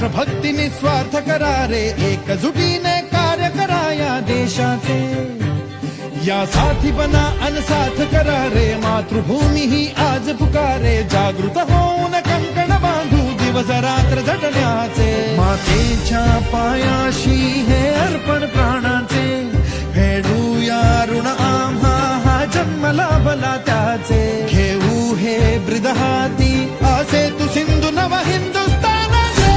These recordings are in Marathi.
राष्ट्रभक्ती निस्वार्थ करारे, एकजुटीने कार्य करा या देशाचे. या साथी बना अनसाथ करारे, मातृभूमी ही आज पुकारे. जागृत होऊन कंकण बांधू दिवस रात्र झटण्याचे. मातेच्या पायाशी हे अर्पण प्राणाचे, फेडूया ऋण आम्हा हा जन्म लाभला त्याचे. घेऊ हे ब्रिद हाती असे तू सिंधू नव हिंदुस्तानाचे.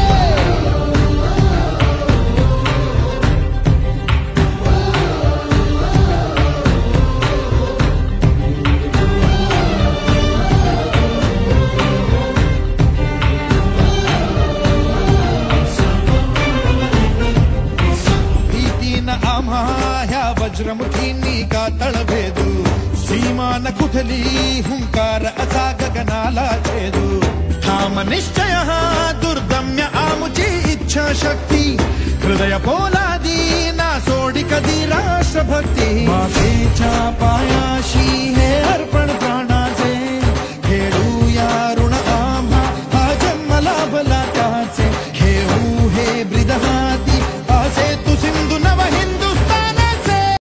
ह्या वज्रमुखींनी का तळभेदू, सीमा न कुठली हुंकार असा गगनाला छेदू. ठाम निश्चय हा दुर्दम्य आमुची इच्छा शक्ती, हृदय बोला